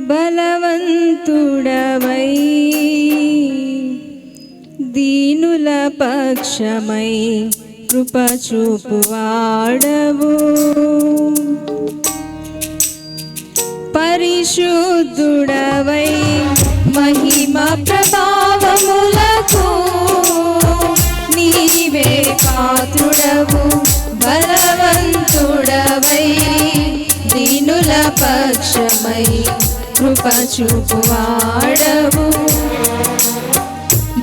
బలవంతుడవై దీనుల పక్షమై కృప చూపువాడవు పరిశుద్ధుడవై మహిమ ప్రభావములకు నీవే పాత్రుడవు బలవంతుడవై దీనుల పక్షమై కృప చూపువాడవు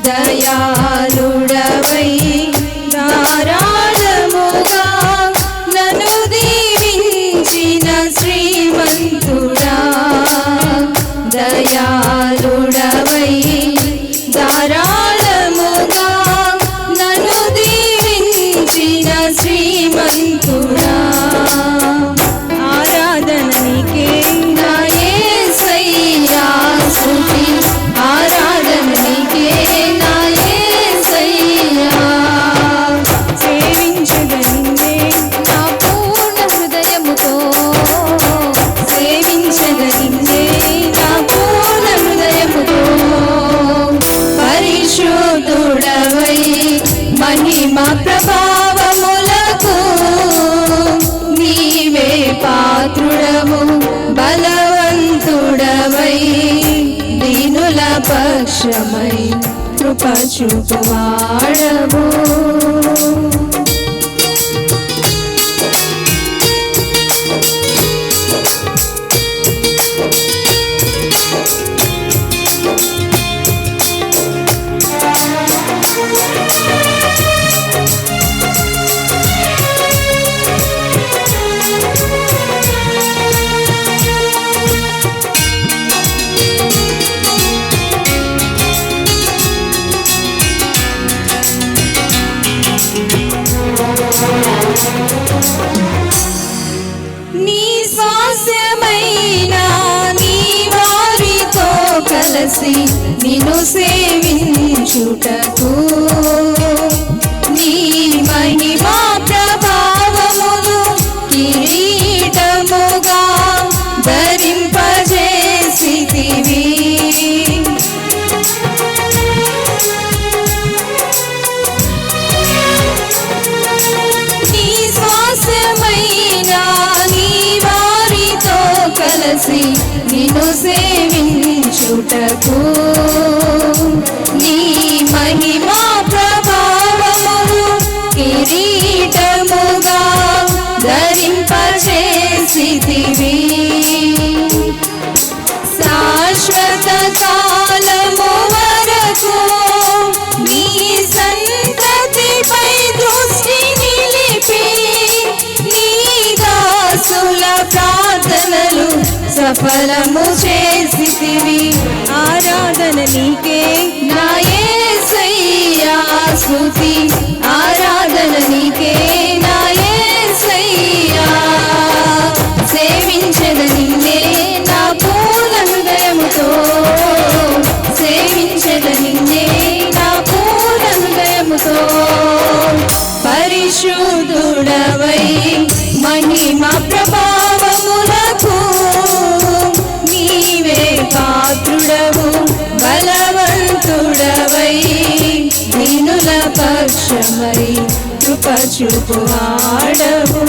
దయాళుడవై ధారాళముగా నన్ను దీవించిన శ్రీమంతుడా దయాళుడవై ధారాళముగా నన్ను దీవించిన శ్రీమంతుడా ఆరాధన నీకే నా యేసయ్యా స్తుతి ఆరాధన నీకే నా యేసయ్యా సేవించగా నిన్నే నా పూర్ణ హృదయముతో సేవించగా నిన్నే నా పూర్ణ హృదయముతో పరిశుద్ధుడవై మహిమ ప్రభావములకు నీవే పాత్రుడవు బలవంతుడవై దీనుల పక్షమై కృప చూపువాడవు నీ స్వాస్యమైన నీ వారితో కలిసి నిన్ను సేవించుటకు నీ మహిమా ప్రభావమును కిరీటముగా ధరింపజేసితివి నీ స్వాస్యమైన నీ వారితో కలిసి నిన్ను సేవించుటకు నీ మహిమా ప్రభావమును కిరీటముగా ధరింపజేసితివి శాశ్వత కాలము వరకు నీ సంతతిపై దృష్టి నిలిపి నీ దాసుల ప్రార్థనలు సఫలము చేసితివి ఆరాధన నీకే నా యేసయ్యా స్తుతి ఆరాధన నీకే నా యేసయ్యా సేవించద నిన్నే నా పూర్ణ హృదయముతో సేవించద నిన్నే నా పూర్ణ హృదయముతో పరిశుద్ధుడవై మహిమ ప్రభావములకు నీవే పాత్రుడవు బలవంతుడవై దీనుల పక్షమై కృప చూపువాడవు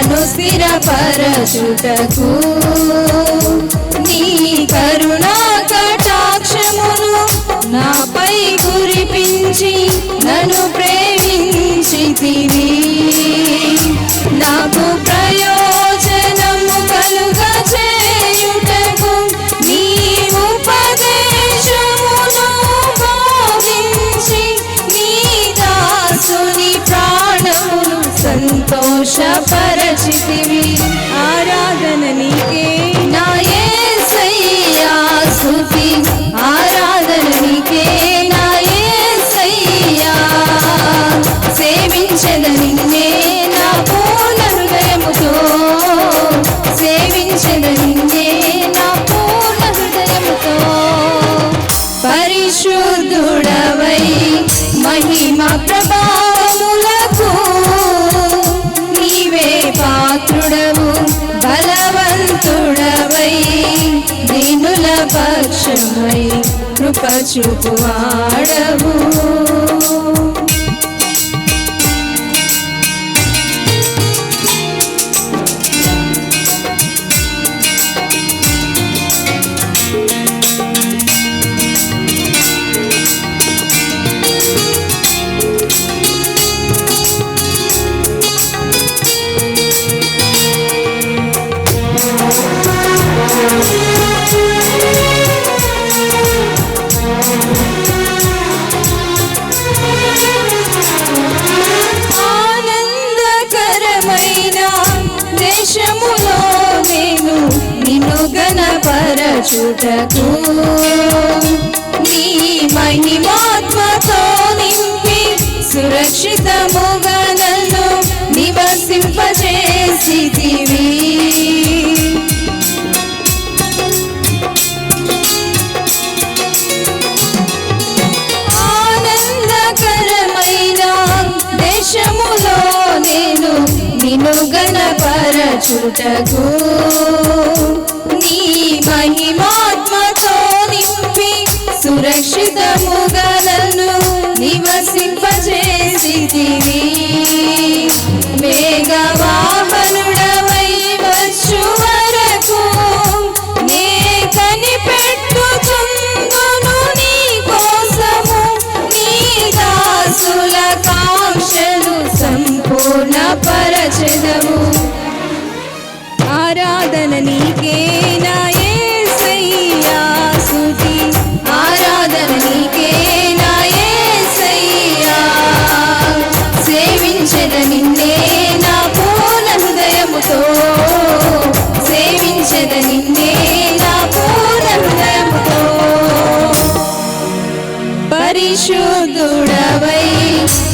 నన్ను స్థిరపరచుటకు నీ కరుణా కటాక్షమును నాపై కురిపించి నన్ను ప్రేమించితివి. నాకు ప్రయోజనము కలుగ చేయుటకు నీ ఉపదేశమును బోధించి నీ దాసుని ప్రాణమును సంతోషపరచితివి. ఆరాధన నీకే నా యేసయ్యా, స్తుతి ఆరాధన నీకే నా యేసయ్యా. సేవించెద నిన్నే నా పూర్ణ హృదయముతో, సేవించెద నిన్నే నా పూర్ణ హృదయముతో. పరిశుద్ధుడవై మహిమ ప్రభావములకు నీవే పాత్రుడవు, బలవంతుడవై దీనుల పక్షమై కృప చూపువాడవు. ఆనందకరమైన దేశములో నేను నిన్ను గణపరచుటకు నీ మహిమాత్మతో నింపి సురక్షితముగా నన్ను నివసింపజేసితివి. ఆనందకరమైన దేశములో నేను నిన్ను గణపరచుటకు నీ మహిమాత్మతో నింపి సురక్షితముగా నన్ను నివసింపజేసితివి. మేఘవాహనుడవై వచ్చు వరకు నే కనిపెట్టుచుందును నీ కోసము, నీ దాసుల కాంక్షను సంపూర్ణ పరచెదవు. ఆరాధన నీకే నా యేసయ్యా, స్తుతి ఆరాధన నీకే నా యేసయ్యా. సేవించెద నిన్నే నా పూర్ణ హృదయముతో, సేవించెద నిన్నే నా పూర్ణ హృదయముతో. పరిశుద్ధుడవై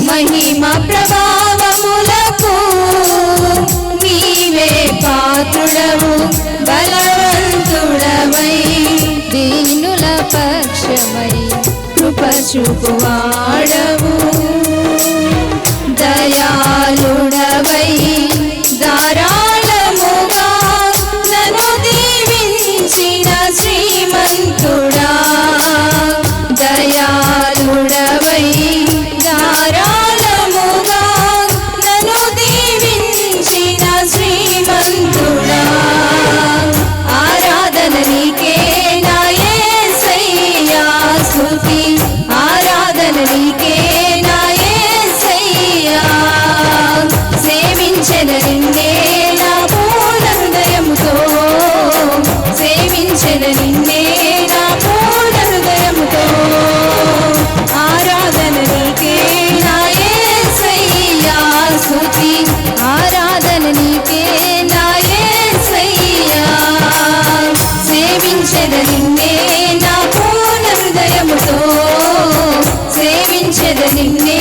మహిమ ప్రభావములకు నీవే పాత్రుడవు, బలవంతుడవై దీనుల పక్షమై కృప చూపువాడవు. దయాళుడవై ధారాళముగా నన్ను దీవించిన శ్రీమంతుడా, దయాళుడవై ధారాళముగా నన్ను దీవించిన శ్రీమంతుడా. ఆరాధన నీకే నా యేసయ్యా, స్తుతి ఆరాధన నీకే నా యేసయ్యా. సేవించెద నిన్నే నా పూర్ణ హృదయముతో, సేవించెద నిన్నే నా పూర్ణ హృదయముతో. ఆరాధన నీకే నా యేసయ్యా, స్తుతి ఆరాధన నీకే నా యేసయ్యా. సేవించెద నిన్నే నా పూర్ణ హృదయముతో, సేవించెద నిన్నే